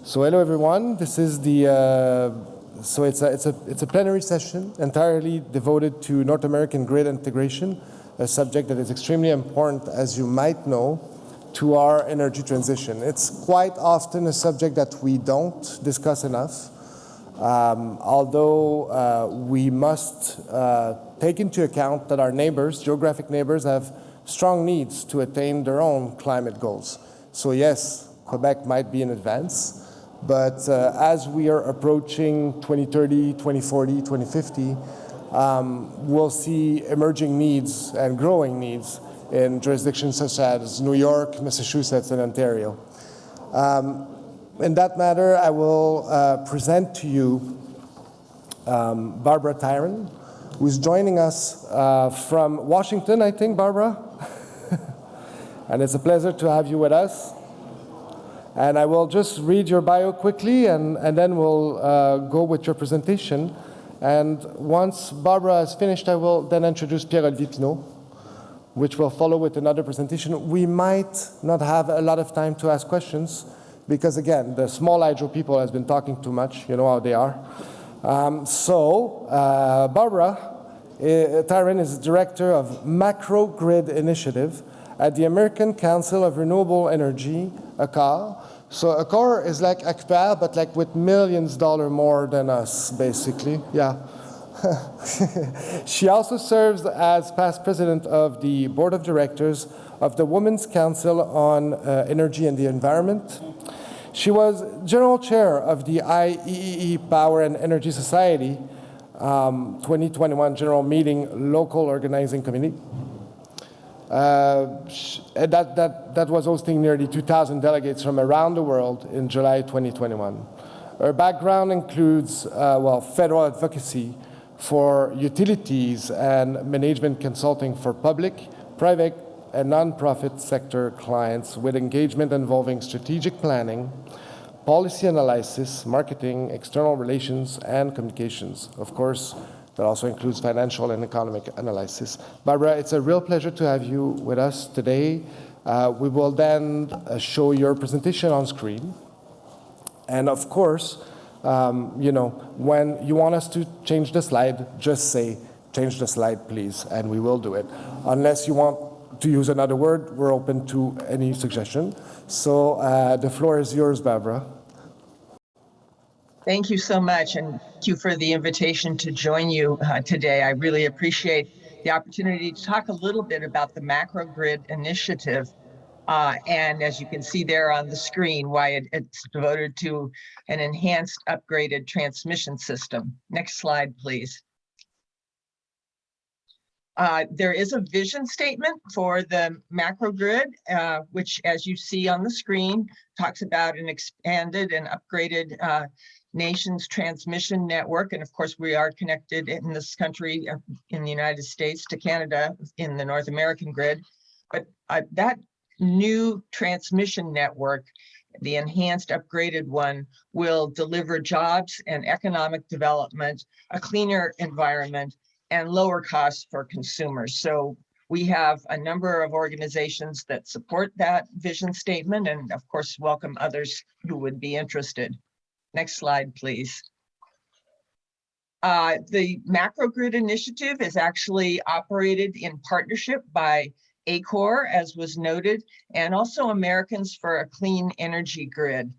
So hello everyone. This is the it's a plenary session entirely devoted to North American grid integration, a subject that is extremely important, as you might know, to our energy transition. It's quite often a subject that we don't discuss enough, although we must take into account that our neighbors, geographic neighbors, have strong needs to attain their own climate goals. So yes, Quebec might be in advance, but as we are approaching 2030, 2040, 2050, we'll see emerging needs and growing needs in jurisdictions such as New York, Massachusetts, and Ontario. In that matter, I will present to you Barbara Tyron, who's joining us from Washington, I think, Barbara? And it's a pleasure to have you with us. And I will just read your bio quickly, and then we'll go with your presentation. And once Barbara has finished, I will then introduce Pierre-Olivier Pinault, which will follow with another presentation. We might not have a lot of time to ask questions, because again, the small hydro people has been talking too much, you know how they are. Barbara Tyron is Director of Macro Grid Initiative at the American Council of Renewable Energy, AQPER. So AQPER is like AQPER, but like with millions dollars more than us, basically. Yeah. She also serves as past president of the board of directors of the Women's Council on Energy and the Environment. She was general chair of the IEEE Power and Energy Society 2021 General Meeting Local Organizing Committee. That was hosting nearly 2,000 delegates from around the world in July 2021. Her background includes, federal advocacy for utilities and management consulting for public, private, and nonprofit sector clients with engagement involving strategic planning, policy analysis, marketing, external relations, and communications. Of course, that also includes financial and economic analysis. Barbara, it's a real pleasure to have you with us today. We will then show your presentation on screen. And of course, when you want us to change the slide, just say, change the slide, please, and we will do it. Unless you want to use another word, we're open to any suggestion. So the floor is yours, Barbara. Thank you so much, and thank you for the invitation to join you today. I really appreciate the opportunity to talk a little bit about the Macro Grid Initiative, and as you can see there on the screen, why it's devoted to an enhanced, upgraded transmission system. Next slide, please. There is a vision statement for the macro grid, which, as you see on the screen, talks about an expanded and upgraded nation's transmission network. And of course, we are connected in this country, in the United States, to Canada in the North American grid. But that new transmission network, the enhanced, upgraded one, will deliver jobs and economic development, a cleaner environment, and lower costs for consumers. So we have a number of organizations that support that vision statement, and of course, welcome others who would be interested. Next slide, please. The Macro Grid Initiative is actually operated in partnership by AQPER, as was noted, and also Americans for a Clean Energy Grid.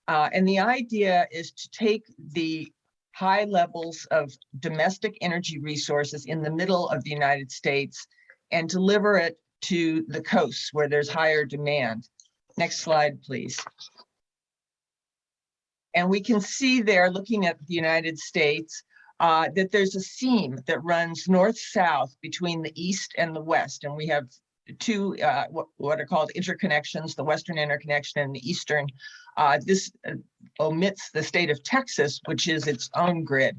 And the idea is to take the high levels of domestic energy resources in the middle of the United States and deliver it to the coasts where there's higher demand. Next slide, please. And we can see there, looking at the United States, that there's a seam that runs north-south between the east and the west. And we have two what are called interconnections, the western interconnection and the eastern. This omits the state of Texas, which is its own grid.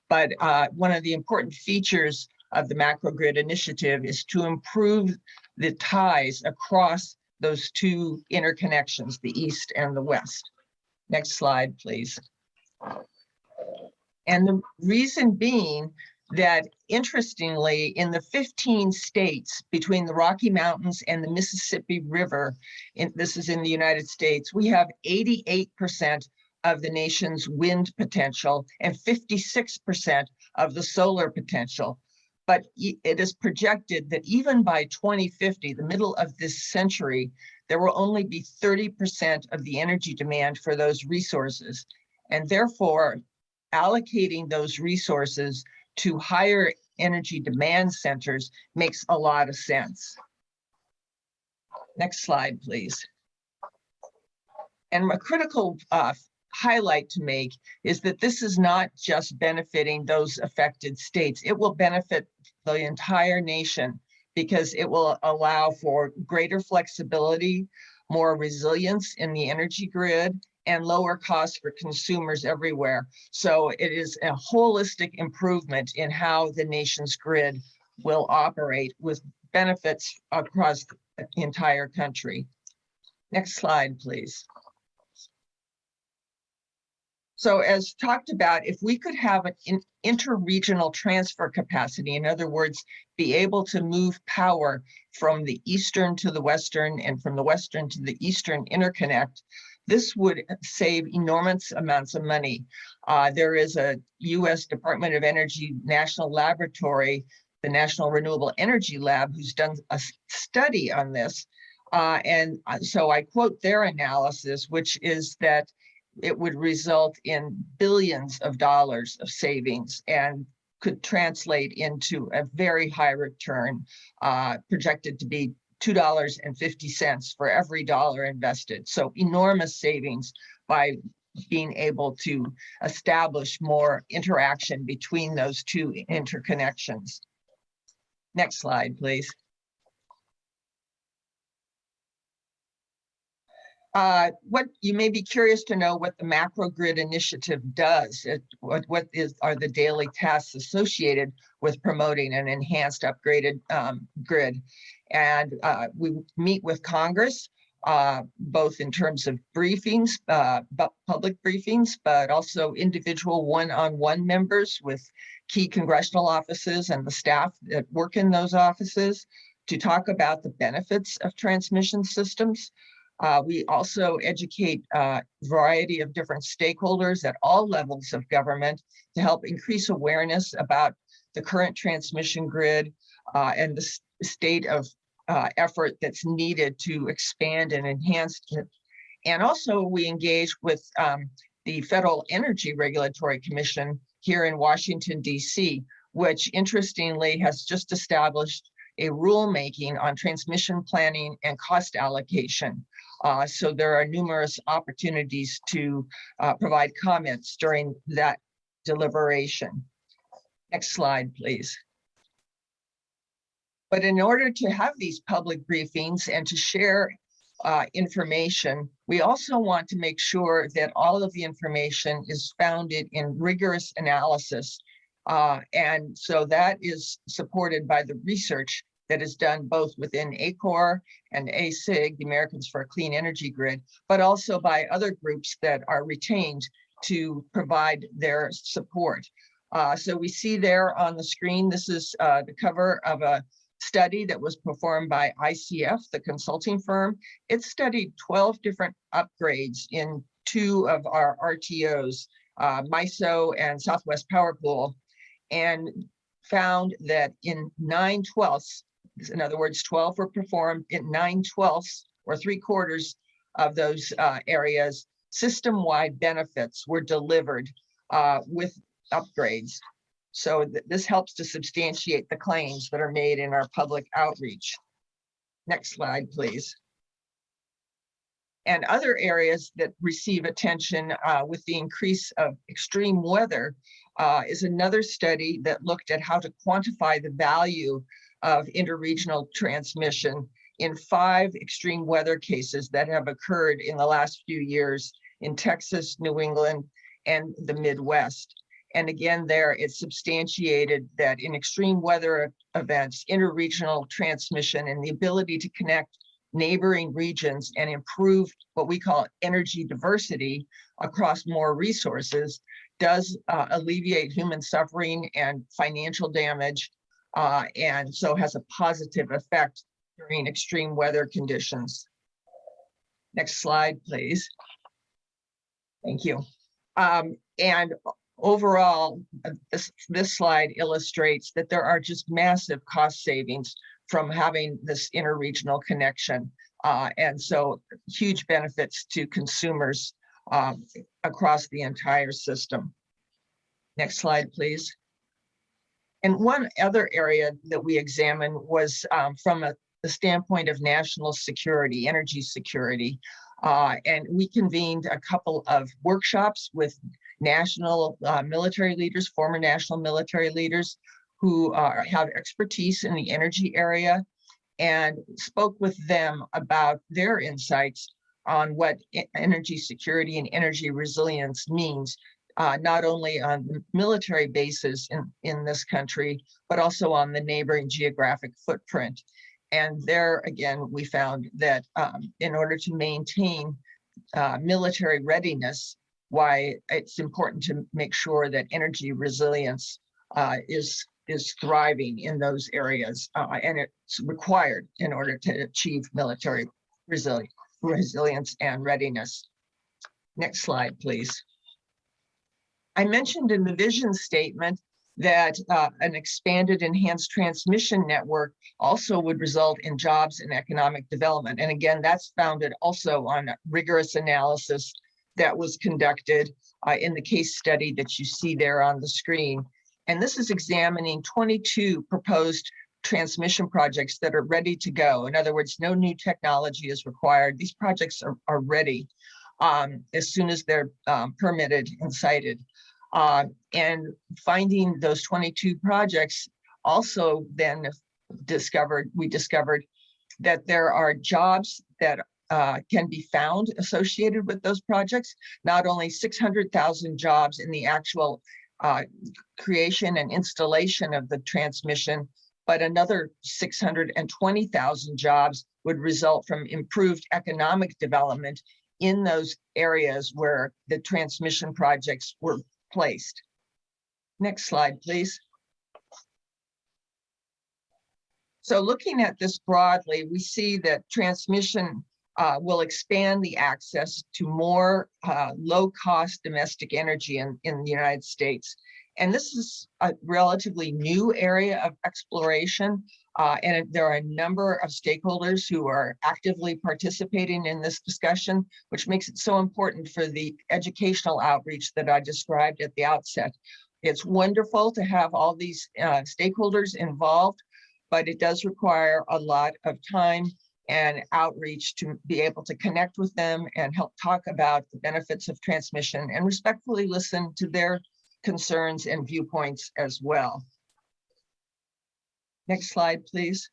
But one of the important features of the Macro Grid Initiative is to improve the ties across those two interconnections, the east and the west. Next slide, please. And the reason being that, interestingly, in the 15 states between the Rocky Mountains and the Mississippi River, this is in the United States, we have 88% of the nation's wind potential and 56% of the solar potential. But it is projected that even by 2050, the middle of this century, there will only be 30% of the energy demand for those resources. And therefore, allocating those resources to higher energy demand centers makes a lot of sense. Next slide, please. And a critical highlight to make is that this is not just benefiting those affected states. It will benefit the entire nation because it will allow for greater flexibility, more resilience in the energy grid, and lower costs for consumers everywhere. So it is a holistic improvement in how the nation's grid will operate with benefits across the entire country. Next slide, please. So as talked about, if we could have an interregional transfer capacity, in other words, be able to move power from the eastern to the western and from the western to the eastern interconnect, this would save enormous amounts of money. There is a US Department of Energy National Laboratory, the National Renewable Energy Lab, who's done a study on this. And so I quote their analysis, which is that it would result in billions of dollars of savings and could translate into a very high return, projected to be $2.50 for every dollar invested. So enormous savings by being able to establish more interaction between those two interconnections. Next slide, please. What you may be curious to know what the macro grid initiative does. What are the daily tasks associated with promoting an enhanced upgraded grid? And we meet with Congress, both in terms of briefings, public briefings, but also individual one-on-one members with key congressional offices and the staff that work in those offices to talk about the benefits of transmission systems. We also educate a variety of different stakeholders at all levels of government to help increase awareness about the current transmission grid and the state of effort that's needed to expand and enhance it. And also we engage with the Federal Energy Regulatory Commission here in Washington, D.C., which interestingly has just established a rulemaking on transmission planning and cost allocation. So there are numerous opportunities to provide comments during that deliberation. Next slide, please. But in order to have these public briefings and to share information, we also want to make sure that all of the information is founded in rigorous analysis. And so that is supported by the research that is done both within AQPER and ASIG, the Americans for a Clean Energy Grid, but also by other groups that are retained to provide their support. So we see there on the screen, this is the cover of a study that was performed by ICF, the consulting firm. It studied 12 different upgrades in 2 of our RTOs, MISO and Southwest Power Pool, and found that in 9/12, in other words, 12 were performed in 9/12 or 3/4 of those areas, system-wide benefits were delivered with upgrades. So this helps to substantiate the claims that are made in our public outreach. Next slide, please. And other areas that receive attention with the increase of extreme weather is another study that looked at how to quantify the value of interregional transmission in 5 extreme weather cases that have occurred in the last few years in Texas, New England, and the Midwest. And again, there it's substantiated that in extreme weather events, interregional transmission and the ability to connect neighboring regions and improve what we call energy diversity across more resources does alleviate human suffering and financial damage, and so has a positive effect during extreme weather conditions. Next slide, please. Thank you. And overall, this slide illustrates that there are just massive cost savings from having this interregional connection. And so huge benefits to consumers across the entire system. Next slide, please. And one other area that we examined was from the standpoint of national security, energy security. And we convened a couple of workshops with national military leaders, former national military leaders who have expertise in the energy area, and spoke with them about their insights on what energy security and energy resilience means, not only on military bases in this country, but also on the neighboring geographic footprint. And there, again, we found that in order to maintain military readiness, why it's important to make sure that energy resilience is thriving in those areas, and it's required in order to achieve military resilience and readiness. Next slide, please. I mentioned in the vision statement that an expanded enhanced transmission network also would result in jobs and economic development. And again, that's founded also on rigorous analysis that was conducted in the case study that you see there on the screen. And this is examining 22 proposed transmission projects that are ready to go. In other words, no new technology is required. These projects are ready as soon as they're permitted and sited. And finding those 22 projects also then we discovered that there are jobs that can be found associated with those projects, not only 600,000 jobs in the actual creation and installation of the transmission, but another 620,000 jobs would result from improved economic development in those areas where the transmission projects were placed. Next slide, please. So looking at this broadly, we see that transmission will expand the access to more low-cost domestic energy in the United States. And this is a relatively new area of exploration. And there are a number of stakeholders who are actively participating in this discussion, which makes it so important for the educational outreach that I described at the outset. It's wonderful to have all these stakeholders involved, but it does require a lot of time and outreach to be able to connect with them and help talk about the benefits of transmission and respectfully listen to their concerns and viewpoints as well. Next slide, please.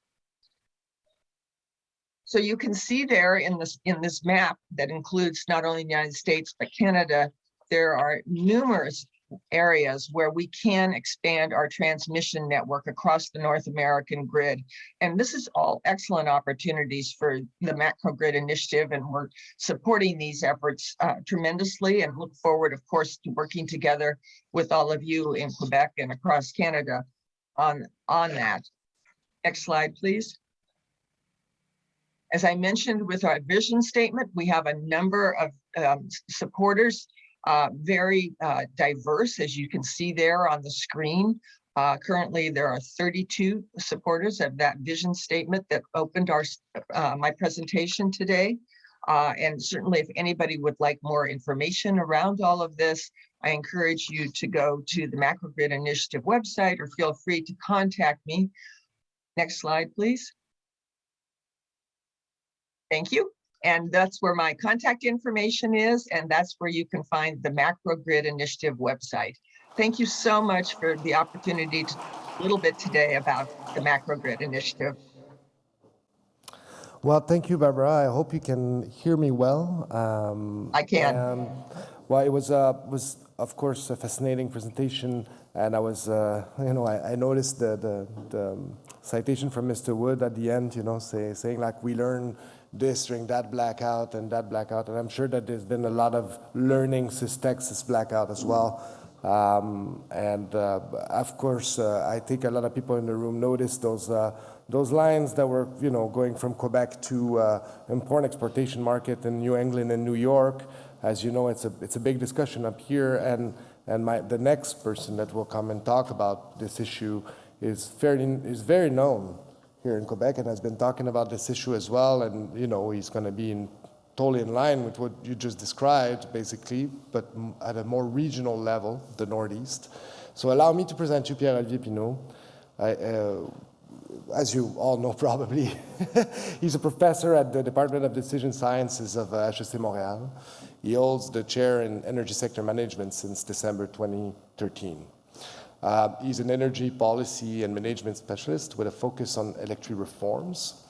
So you can see there in this map that includes not only the United States, but Canada, there are numerous areas where we can expand our transmission network across the North American grid. And this is all excellent opportunities for the Macrogrid Initiative, and we're supporting these efforts tremendously and look forward, of course, to working together with all of you in Quebec and across Canada on that. Next slide, please. As I mentioned with our vision statement, we have a number of supporters, very diverse, as you can see there on the screen. Currently, there are 32 supporters of that vision statement that opened my presentation today. And certainly, if anybody would like more information around all of this, I encourage you to go to the Macrogrid Initiative website or feel free to contact me. Next slide, please. Thank you. And that's where my contact information is, and that's where you can find the Macrogrid Initiative website. Thank you so much for the opportunity to talk a little bit today about the Macrogrid Initiative. Well, thank you, Barbara. I hope you can hear me well. I can. Well, it was of course a fascinating presentation, and I was, I noticed the citation from Mr. Wood at the end, saying like we learn this during that blackout, and I'm sure that there's been a lot of learning since Texas blackout as well. Of course, I think a lot of people in the room noticed those lines that were, going from Quebec to important exportation market in New England and New York. As you know, it's a big discussion up here, and the next person that will come and talk about this issue is very known here in Quebec and has been talking about this issue as well. And he's going to be totally in line with what you just described, basically, but at a more regional level, the Northeast. So allow me to present you Pierre-Olivier Pinault. As you all know probably, he's a professor at the Department of Decision Sciences of HEC Montréal. He holds the chair in energy sector management since December 2013. He's an energy policy and management specialist with a focus on electric reforms.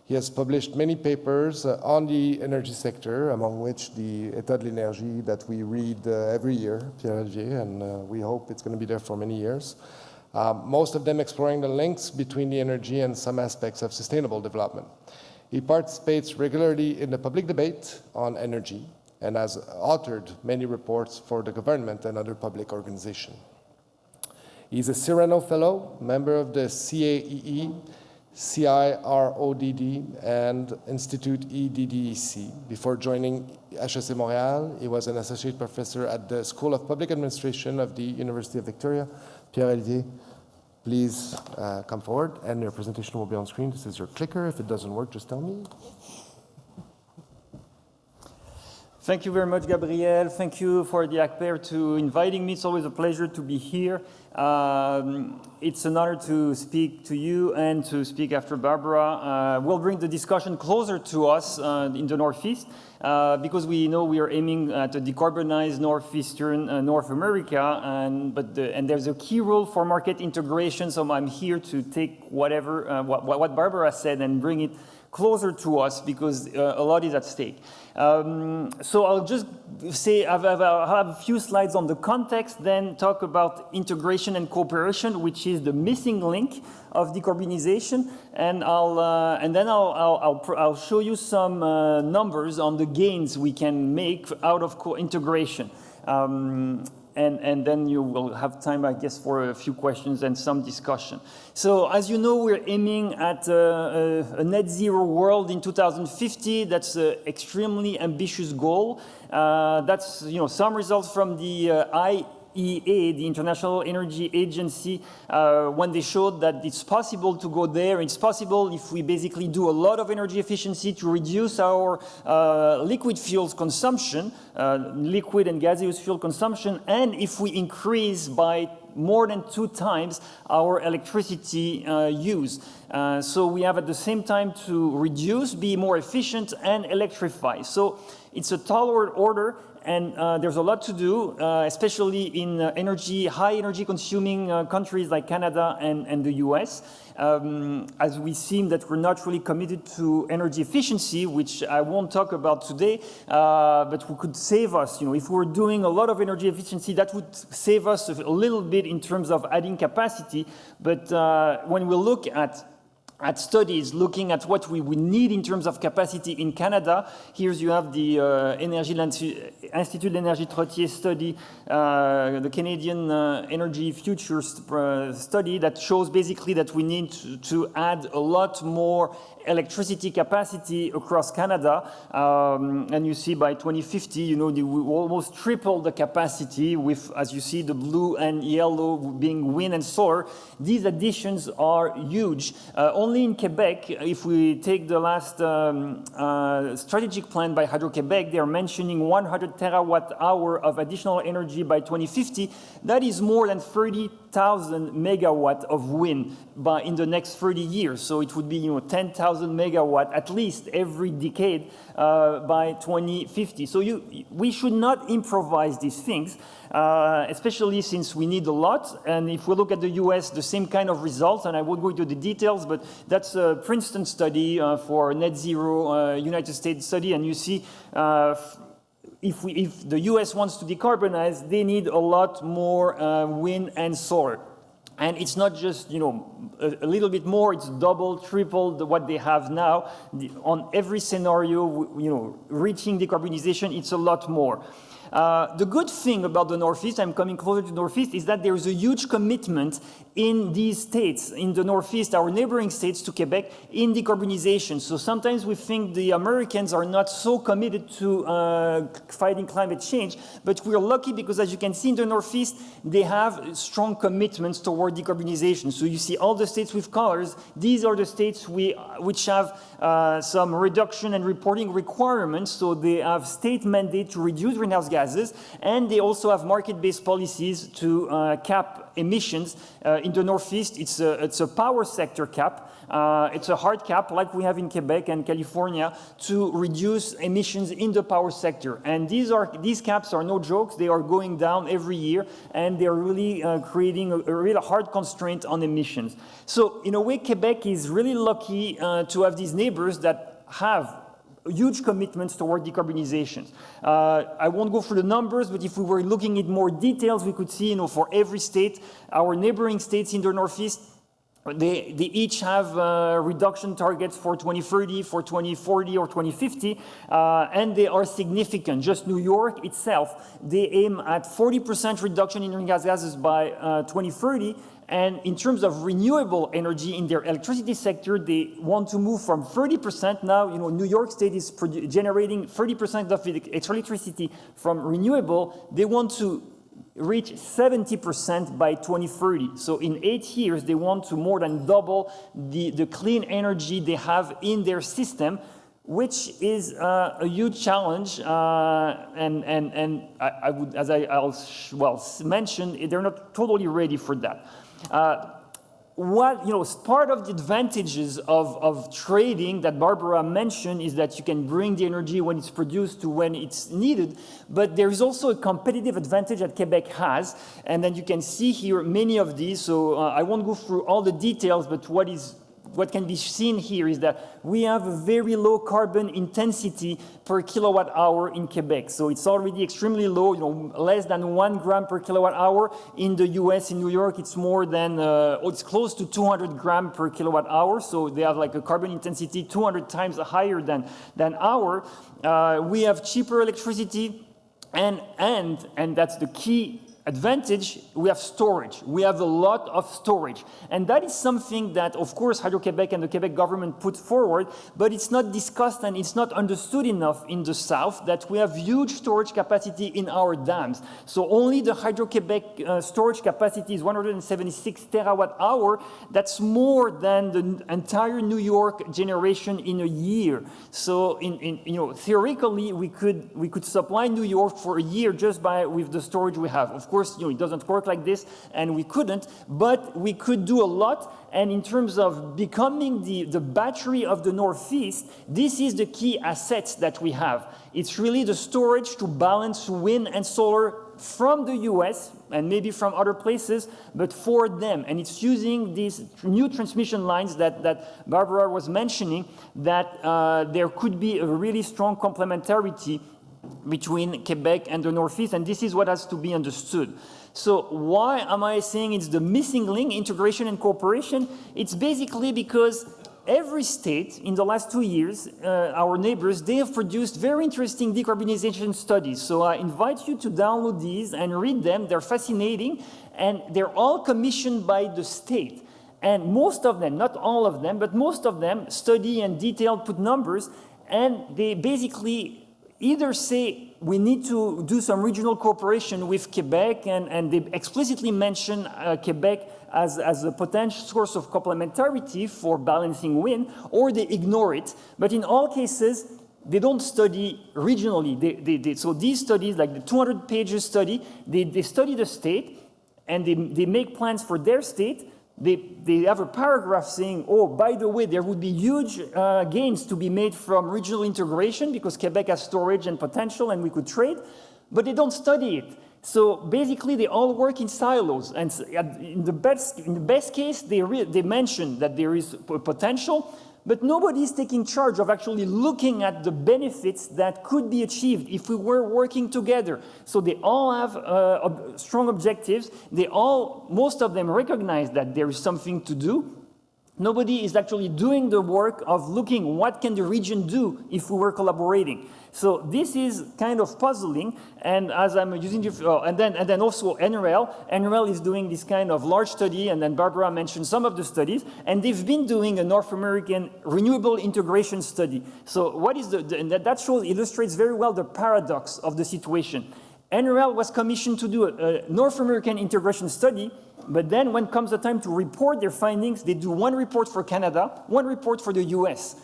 He has published many papers on the energy sector, among which the État de l'énergie that we read every year, Pierre-Olivier, and we hope it's going to be there for many years. Most of them exploring the links between the energy and some aspects of sustainable development. He participates regularly in the public debate on energy and has authored many reports for the government and other public organizations. He's a Cyrano Fellow, member of the CAEE, CIRODD, and Institute EDDEC. Before joining HEC Montréal, he was an associate professor at the School of Public Administration of the University of Victoria. Pierre-Olivier, please come forward, and your presentation will be on screen. This is your clicker. If it doesn't work, just tell me. Thank you very much, Gabriel. Thank you for the AQPER to inviting me. It's always a pleasure to be here. It's an honor to speak to you and to speak after Barbara. We'll bring the discussion closer to us in the Northeast because we know we are aiming at a decarbonized Northeastern North America, and there's a key role for market integration. So I'm here to take whatever what Barbara said and bring it closer to us because a lot is at stake. So I'll just say I'll have a few slides on the context, then talk about integration and cooperation, which is the missing link of decarbonization, and then I'll show you some numbers on the gains we can make out of integration. And then you will have time, I guess, for a few questions and some discussion. So as you know, we're aiming at a net zero world in 2050. That's an extremely ambitious goal. That's some results from the IEA, the International Energy Agency, when they showed that it's possible to go there. It's possible if we basically do a lot of energy efficiency to reduce our liquid fuels consumption, liquid and gaseous fuel consumption, and if we increase by more than 2 times our electricity use. So we have at the same time to reduce, be more efficient, and electrify. So it's a tall order, and there's a lot to do, especially in high energy consuming countries like Canada and the US. As we seem that we're not really committed to energy efficiency, which I won't talk about today, but we could save us. If we're doing a lot of energy efficiency, that would save us a little bit in terms of adding capacity. But when we look at studies looking at what we would need in terms of capacity in Canada. Here you have the Institut d'Énergie Trottier study, the Canadian Energy Futures study that shows basically that we need to add a lot more electricity capacity across Canada. And you see by 2050, we will almost triple the capacity with, as you see, the blue and yellow being wind and solar. These additions are huge. Only in Quebec, if we take the last strategic plan by Hydro-Québec, they are mentioning 100 terawatt-hour of additional energy by 2050. That is more than 30,000 megawatt of wind in the next 30 years. So it would be 10,000 megawatt at least every decade by 2050. So we should not improvise these things, especially since we need a lot. And if we look at the US, the same kind of results, and I won't go into the details, but that's a Princeton study for net zero United States study, and you see if the US wants to decarbonize, they need a lot more wind and solar. And it's not just, a little bit more, it's double, triple what they have now. On every scenario, reaching decarbonization, it's a lot more. The good thing about the Northeast, I'm coming closer to the Northeast, is that there is a huge commitment in these states, in the Northeast, our neighboring states to Quebec, in decarbonization. So sometimes we think the Americans are not so committed to fighting climate change, but we're lucky because, as you can see in the Northeast, they have strong commitments toward decarbonization. So you see all the states with colors. These are the states which have some reduction and reporting requirements. So they have state mandate to reduce greenhouse gases, and they also have market-based policies to cap emissions. In the Northeast, it's a power sector cap. It's a hard cap, like we have in Quebec and California, to reduce emissions in the power sector. And these caps are no jokes. They are going down every year, and they're really creating a real hard constraint on emissions. So in a way, Quebec is really lucky to have these neighbors that have huge commitments toward decarbonization. I won't go through the numbers, but if we were looking at more details, we could see, for every state, our neighboring states in the Northeast, they each have reduction targets for 2030, for 2040, or 2050, and they are significant. Just New York itself, they aim at 40% reduction in greenhouse gases by 2030, and in terms of renewable energy in their electricity sector, they want to move from 30% now. New York State is generating 30% of its electricity from renewable. They want to reach 70% by 2030. So in 8 years, they want to more than double the clean energy they have in their system, which is a huge challenge. And I would, as I'll mention, they're not totally ready for that. Part of the advantages of trading that Barbara mentioned is that you can bring the energy when it's produced to when it's needed, but there is also a competitive advantage that Quebec has, and then you can see here many of these, so I won't go through all the details, but what can be seen here is that we have a very low carbon intensity per kilowatt hour in Quebec. So it's already extremely low, less than 1 gram per kilowatt hour. In the US, in New York, it's more than, it's close to 200 gram per kilowatt hour. So they have like a carbon intensity 200 times higher than our. We have cheaper electricity, and that's the key advantage, we have storage. We have a lot of storage. And that is something that, of course, Hydro-Quebec and the Quebec government put forward, but it's not discussed and it's not understood enough in the South that we have huge storage capacity in our dams. So only the Hydro-Quebec storage capacity is 176 terawatt hour. That's more than the entire New York generation in a year. So theoretically, we could supply New York for a year just with the storage we have. Of course, it doesn't work like this, and we couldn't, but we could do a lot. And in terms of becoming the battery of the Northeast, this is the key assets that we have. It's really the storage to balance wind and solar from the US and maybe from other places, but for them. And it's using these new transmission lines that Barbara was mentioning, that there could be a really strong complementarity between Quebec and the Northeast, and this is what has to be understood. So why am I saying it's the missing link, integration and cooperation? It's basically because every state in the last 2 years, our neighbors, they have produced very interesting decarbonization studies. So I invite you to download these and read them. They're fascinating, and they're all commissioned by the state. And most of them, not all of them, but most of them study and detail, put numbers, and they basically either say we need to do some regional cooperation with Quebec, and they explicitly mention Quebec as a potential source of complementarity for balancing wind, or they ignore it. But in all cases, they don't study regionally. So these studies, like the 200 pages study, they study the state, and they make plans for their state. They have a paragraph saying, oh, by the way, there would be huge gains to be made from regional integration because Quebec has storage and potential and we could trade, but they don't study it. So basically, they all work in silos. And in the best case, they mention that there is potential, but nobody is taking charge of actually looking at the benefits that could be achieved if we were working together. So they all have strong objectives. Most of them recognize that there is something to do. Nobody is actually doing the work of looking what can the region do if we were collaborating. So this is kind of puzzling, and as I'm using and then also NREL is doing this kind of large study, and then Barbara mentioned some of the studies, and they've been doing a North American renewable integration study. So what is and that shows, illustrates very well the paradox of the situation. NREL was commissioned to do a North American integration study, but then when comes the time to report their findings, they do one report for Canada, one report for the US,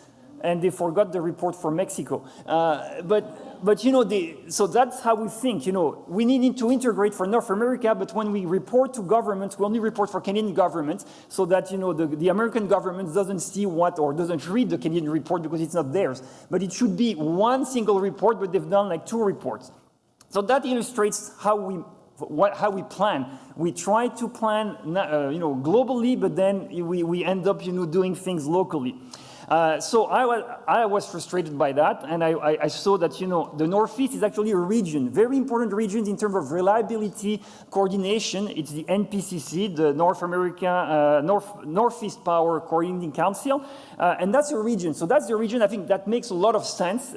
and they forgot the report for Mexico. But you know, so that's how we think, you know, we need to integrate for North America, but when we report to governments, we only report for Canadian government, so that, you know, the American government doesn't see or doesn't read the Canadian report because it's not theirs. But it should be one single report, but they've done like 2 reports. So that illustrates how we plan. We try to plan, you know, globally, but then we end up, you know, doing things locally. So I was frustrated by that, and I saw that, you know, the Northeast is actually a region, very important region in terms of reliability, coordination. It's the NPCC, the Northeast Power Coordinating Council, and that's a region. So that's the region, I think, that makes a lot of sense,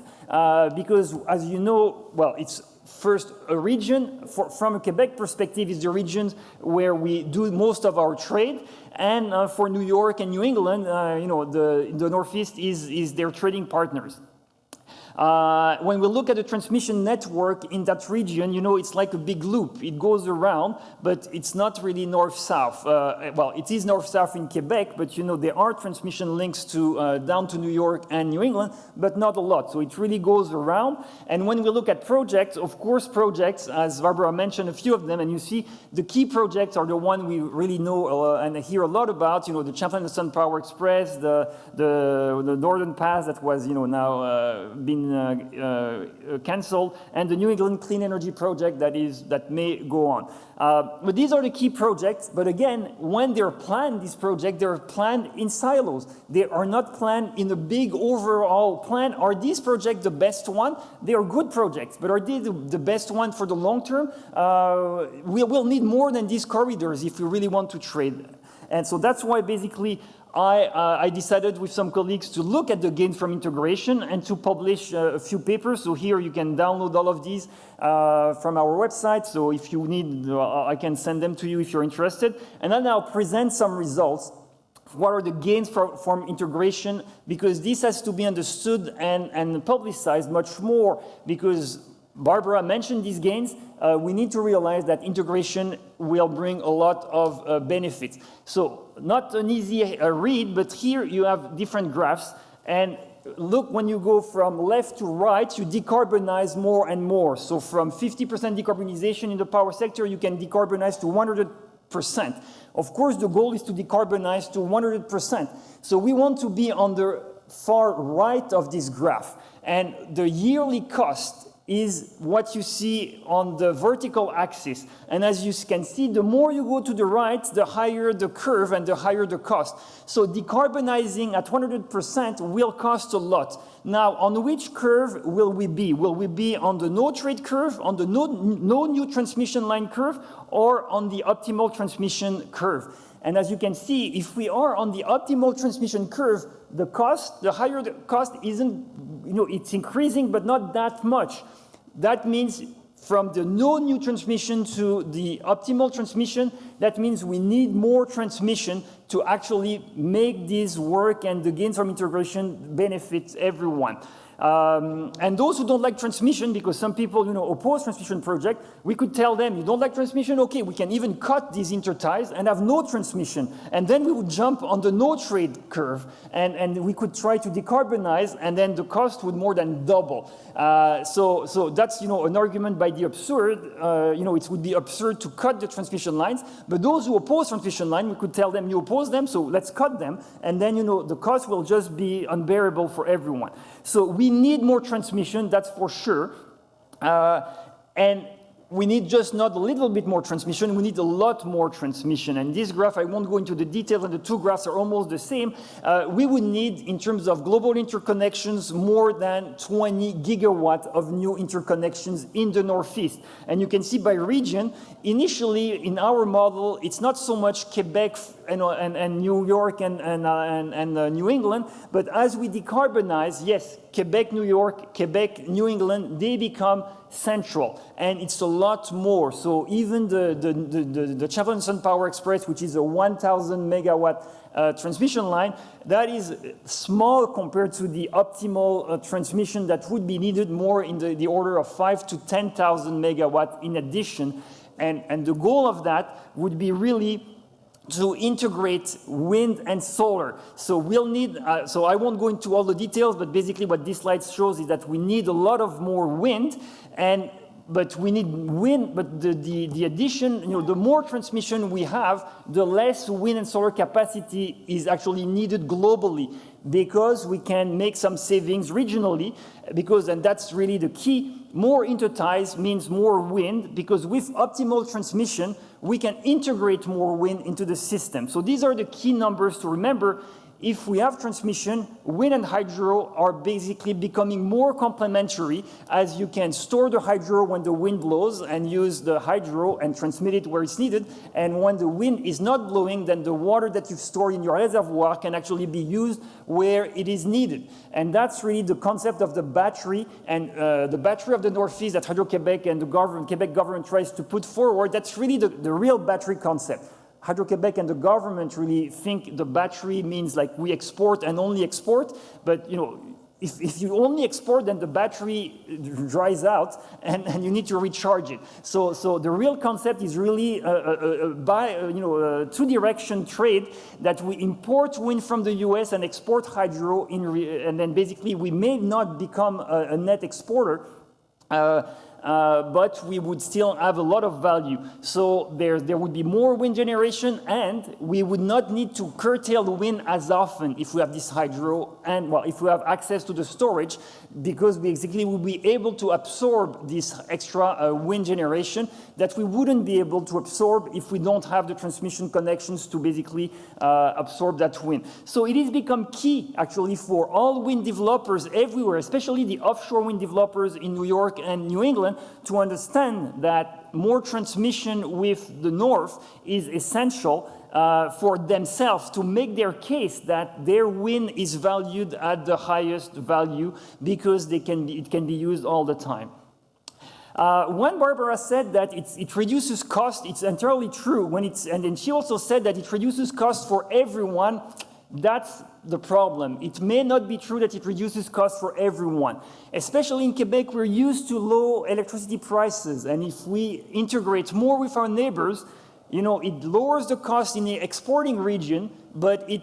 because, as you know, well, it's first, a region, from a Quebec perspective, is the region where we do most of our trade. And for New York and New England, you know, the Northeast is their trading partners. When we look at the transmission network in that region, you know, it's like a big loop. It goes around, but it's not really north-south. Well, it is north-south in Quebec, but, you know, there are transmission links to down to New York and New England, but not a lot. So it really goes around. And when we look at projects, of course, projects, as Barbara mentioned a few of them, and you see the key projects are the one we really know and hear a lot about, you know, the Champlain and Sun Power Express, the Northern Pass that was, you know, now been cancelled, and the New England Clean Energy Project that may go on. But these are the key projects. But again, when they're planned, these projects, they're planned in silos. They are not planned in a big overall plan. Are these projects the best one? They are good projects, but are they the best one for the long term? We will need more than these corridors if we really want to trade. And so that's why basically I decided with some colleagues to look at the gains from integration and to publish a few papers. So here you can download all of these from our website. So if you need, I can send them to you if you're interested. And then I'll present some results. What are the gains from integration? Because this has to be understood and publicized much more, because Barbara mentioned these gains. We need to realize that integration will bring a lot of benefits. So not an easy read, but here you have different graphs. And look, when you go from left to right, you decarbonize more and more. So from 50% decarbonization in the power sector, you can decarbonize to 100%. Of course, the goal is to decarbonize to 100%. So we want to be on the far right of this graph. And the yearly cost is what you see on the vertical axis. And as you can see, the more you go to the right, the higher the curve and the higher the cost. So decarbonizing at 100% will cost a lot. Now, on which curve will we be? Will we be on the no trade curve, on the no new transmission line curve, or on the optimal transmission curve? And as you can see, if we are on the optimal transmission curve, the higher the cost isn't, you know, it's increasing, but not that much. That means from the no new transmission to the optimal transmission, that means we need more transmission to actually make this work, and the gains from integration benefit everyone. And those who don't like transmission, because some people, you know, oppose transmission project, we could tell them, you don't like transmission? Okay, we can even cut these interties and have no transmission. And then we would jump on the no trade curve, and we could try to decarbonize, and then the cost would more than double. So that's, you know, an argument by the absurd. You know, it would be absurd to cut the transmission lines, but those who oppose transmission line, we could tell them, you oppose them, so let's cut them, and then, you know, the cost will just be unbearable for everyone. So we need more transmission, that's for sure. And we need just not a little bit more transmission, we need a lot more transmission. And this graph, I won't go into the details, and the two graphs are almost the same. We would need, in terms of global interconnections, more than 20 gigawatt of new interconnections in the Northeast. And you can see by region, initially in our model, it's not so much Quebec and New York and New England. But as we decarbonize, yes, Quebec, New York, Quebec, New England, they become central, and it's a lot more. So even the Champlain Sun Power Express, which is a 1,000 megawatt transmission line, that is small compared to the optimal transmission that would be needed more in the order of 5,000 to 10,000 megawatt in addition. And the goal of that would be really to integrate wind and solar. So we'll need, so I won't go into all the details, but basically what this slide shows is that we need a lot of more wind, but we need wind, but the addition, the more transmission we have, the less wind and solar capacity is actually needed globally, because we can make some savings regionally, and that's really the key. More interties means more wind, because with optimal transmission, we can integrate more wind into the system. So these are the key numbers to remember. If we have transmission, wind and hydro are basically becoming more complementary, as you can store the hydro when the wind blows and use the hydro and transmit it where it's needed. And when the wind is not blowing, then the water that you've stored in your reservoir can actually be used where it is needed. And that's really the concept of the battery, and the battery of the Northeast that Hydro-Québec and the Quebec government tries to put forward. That's really the real battery concept. Hydro-Québec and the government really think the battery means like we export and only export, but if you only export, then the battery dries out and you need to recharge it. So the real concept is really a two-direction trade, that we import wind from the US and export hydro, and then basically we may not become a net exporter, but we would still have a lot of value. So there would be more wind generation, and we would not need to curtail the wind as often if we have this hydro, and if we have access to the storage, because we basically will be able to absorb this extra wind generation that we wouldn't be able to absorb if we don't have the transmission connections to basically absorb that wind. So it has become key, actually, for all wind developers everywhere, especially the offshore wind developers in New York and New England, to understand that more transmission with the North is essential for themselves, to make their case that their wind is valued at the highest value, because it can be used all the time. When Barbara said that it reduces cost, it's entirely true. And then she also said that it reduces cost for everyone. That's the problem. It may not be true that it reduces cost for everyone. Especially in Quebec, we're used to low electricity prices, and if we integrate more with our neighbors, it lowers the cost in the exporting region, but it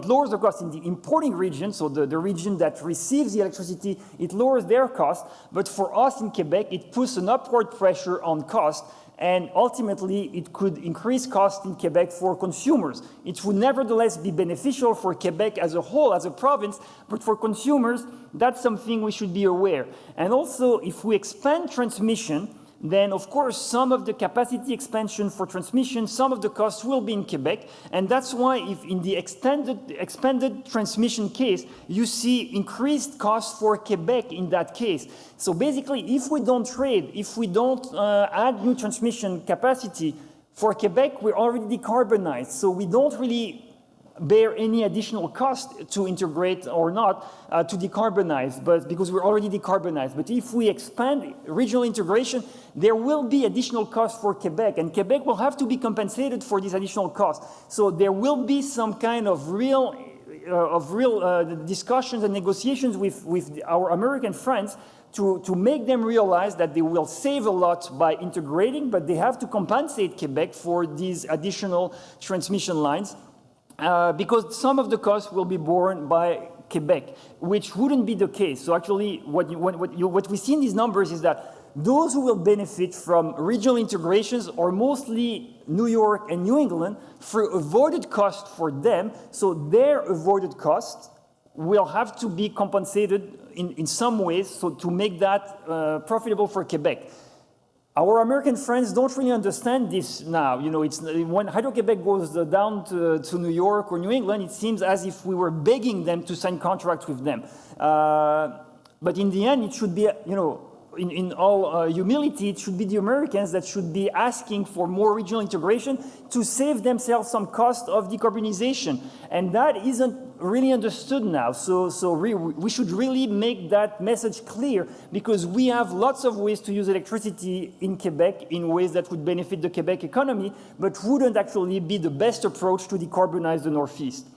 lowers the cost in the importing region, so the region that receives the electricity, it lowers their cost. But for us in Quebec, it puts an upward pressure on cost, and ultimately it could increase cost in Quebec for consumers. It would nevertheless be beneficial for Quebec as a whole, as a province, but for consumers, that's something we should be aware. And also, if we expand transmission, then of course some of the capacity expansion for transmission, some of the costs will be in Quebec, and that's why if in the expanded transmission case, you see increased costs for Quebec in that case. So basically, if we don't trade, if we don't add new transmission capacity, for Quebec, we're already decarbonized, so we don't really bear any additional cost to integrate or not to decarbonize, but because we're already decarbonized. But if we expand regional integration, there will be additional cost for Quebec, and Quebec will have to be compensated for these additional costs. So there will be some kind of real discussions and negotiations with our American friends to make them realize that they will save a lot by integrating, but they have to compensate Quebec for these additional transmission lines. Because some of the costs will be borne by Quebec, which wouldn't be the case. So actually, what we see in these numbers is that those who will benefit from regional integrations are mostly New York and New England for avoided cost for them. So their avoided costs will have to be compensated in some ways, so to make that profitable for Quebec. Our American friends don't really understand this now. It's when Hydro-Québec goes down to New York or New England, it seems as if we were begging them to sign contracts with them. But in the end, it should be, a in all humility, it should be the Americans that should be asking for more regional integration to save themselves some cost of decarbonization. And that isn't really understood now. So we should really make that message clear, because we have lots of ways to use electricity in Quebec in ways that would benefit the Quebec economy, but wouldn't actually be the best approach to decarbonize the Northeast.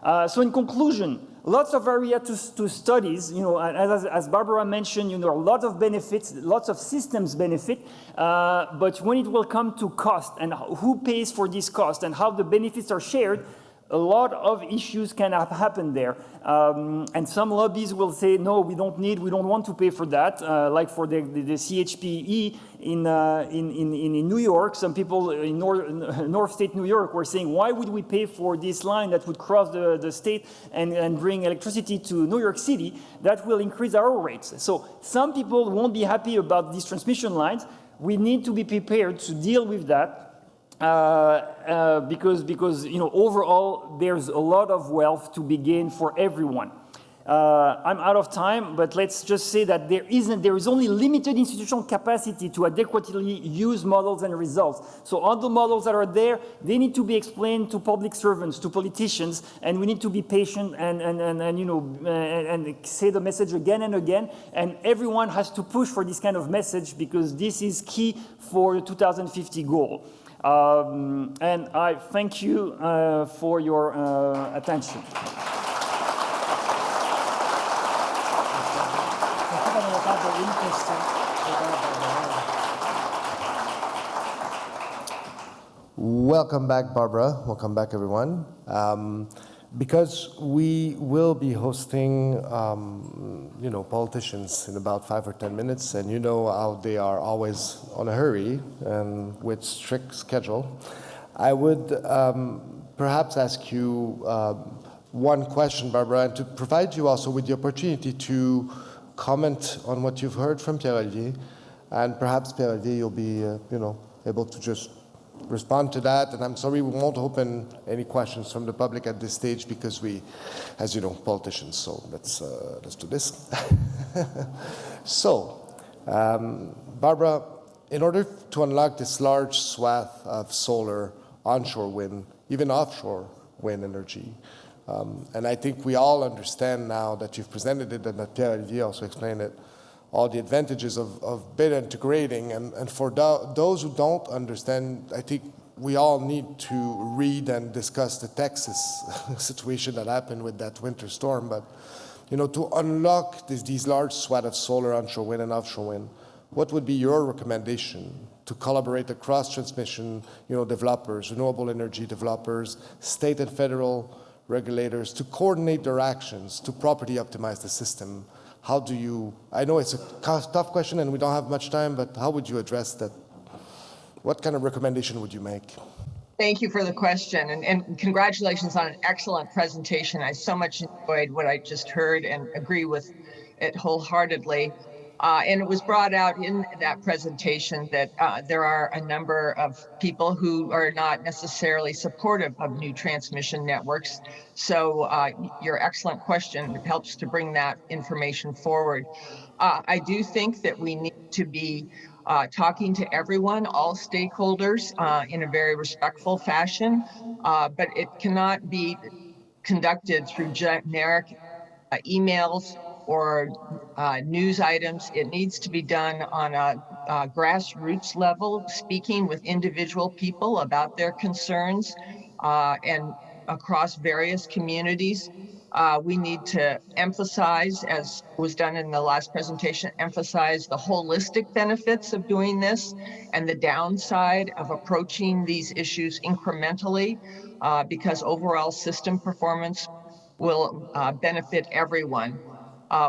So in conclusion, lots of area to studies, as Barbara mentioned, a lot of benefits, lots of systems benefit, but when it will come to cost and who pays for this cost and how the benefits are shared, a lot of issues can happen there. And some lobbies will say, no, we don't want to pay for that, like for the CHPE in New York. Some people in North State New York were saying, why would we pay for this line that would cross the state and bring electricity to New York City? That will increase our rates. So some people won't be happy about these transmission lines. We need to be prepared to deal with that. Because overall there's a lot of wealth to be gained for everyone. I'm out of time, but let's just say that there is only limited institutional capacity to adequately use models and results. So all the models that are there, they need to be explained to public servants, to politicians, and we need to be patient and say the message again and again. And everyone has to push for this kind of message, because this is key for the 2050 goal. And I thank you for your attention. Welcome back, Barbara. Welcome back, everyone. Because we will be hosting, politicians in about 5 or 10 minutes, and you know how they are always on a hurry and with strict schedule. I would perhaps ask you one question, Barbara, and to provide you also with the opportunity to comment on what you've heard from Pierre-Olivier, and perhaps Pierre-Olivier, you'll be, able to just respond to that. And I'm sorry, we won't open any questions from the public at this stage because we, as you know, politicians. So let's do this. So, Barbara, in order to unlock this large swath of solar, onshore wind, even offshore wind energy, and I think we all understand now that you've presented it and that Pierre-Olivier also explained it, all the advantages of better integrating. And for those who don't understand, I think we all need to read and discuss the Texas situation that happened with that winter storm. But, to unlock these large swaths of solar, onshore wind and offshore wind, what would be your recommendation to collaborate across transmission, developers, renewable energy developers, state and federal regulators, to coordinate their actions, to properly optimize the system? How do you, I know it's a tough question and we don't have much time, but how would you address that? What kind of recommendation would you make? Thank you for the question, and congratulations on an excellent presentation. I so much enjoyed what I just heard and agree with it wholeheartedly. And it was brought out in that presentation that there are a number of people who are not necessarily supportive of new transmission networks. So your excellent question helps to bring that information forward. I do think that we need to be talking to everyone, all stakeholders, in a very respectful fashion, but it cannot be conducted through generic emails or news items. It needs to be done on a grassroots level, speaking with individual people about their concerns, and across various communities. We need to emphasize, as was done in the last presentation, emphasize the holistic benefits of doing this and the downside of approaching these issues incrementally, because overall system performance will benefit everyone.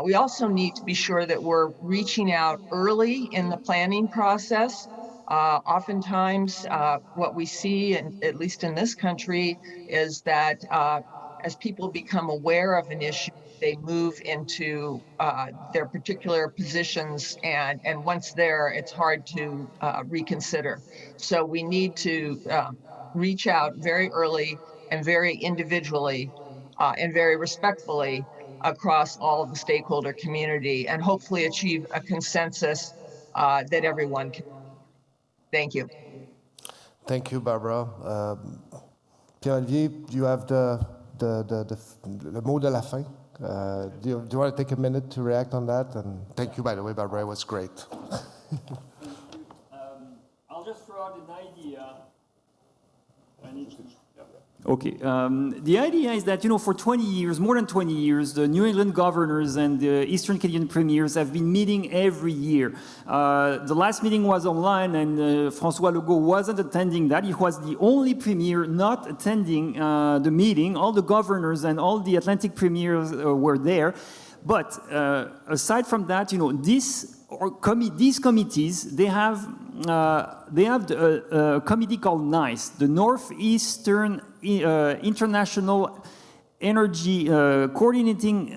We also need to be sure that we're reaching out early in the planning process. Oftentimes, what we see, at least in this country, is that as people become aware of an issue, they move into their particular positions, and once there, it's hard to reconsider. So we need to reach out very early and very individually and very respectfully across all of the stakeholder community and hopefully achieve a consensus that everyone can. Thank you. Thank you, Barbara. Pierre-Olivier, you have the mot de la fin. Do you want to take a minute to react on that? And thank you, by the way, Barbara, it was great. I'll just throw out an idea. Okay, the idea is that, for 20 years, more than 20 years, the New England governors and the Eastern Canadian premiers have been meeting every year. The last meeting was online and François Legault wasn't attending that. He was the only premier not attending the meeting. All the governors and all the Atlantic premiers were there. But aside from that, these committees, they have a committee called NICE, the Northeastern International Energy Coordinating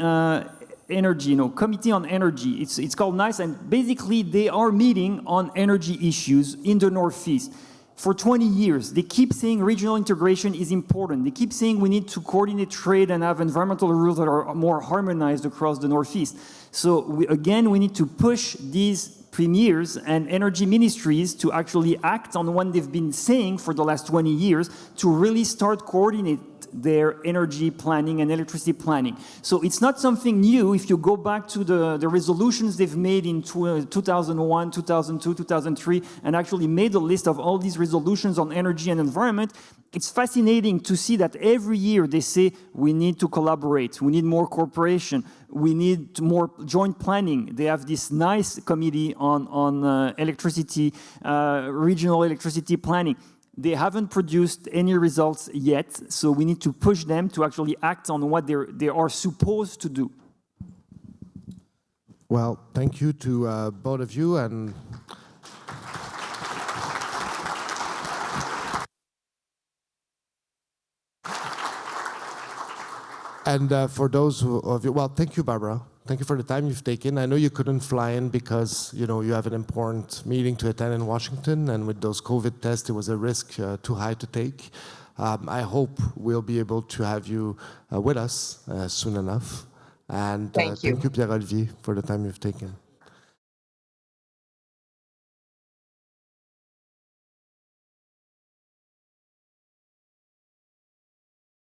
Energy, Committee on Energy. It's called NICE, and basically they are meeting on energy issues in the Northeast. For 20 years, they keep saying regional integration is important. They keep saying we need to coordinate trade and have environmental rules that are more harmonized across the Northeast. So we need to push these premiers and energy ministries to actually act on what they've been saying for the last 20 years to really start coordinate their energy planning and electricity planning. So it's not something new. If you go back to the resolutions they've made in 2001, 2002, 2003, and actually made a list of all these resolutions on energy and environment, it's fascinating to see that every year they say we need to collaborate, we need more cooperation, we need more joint planning. They have this nice committee on electricity, regional electricity planning. They haven't produced any results yet, so we need to push them to actually act on what they are supposed to do. Well, thank you to both of you. And for those of you, well, thank you, Barbara. Thank you for the time you've taken. I know you couldn't fly in because, you have an important meeting to attend in Washington, and with those COVID tests, it was a risk too high to take. I hope we'll be able to have you with us soon enough. And Thank you, Pierre-Olivier, for the time you've taken.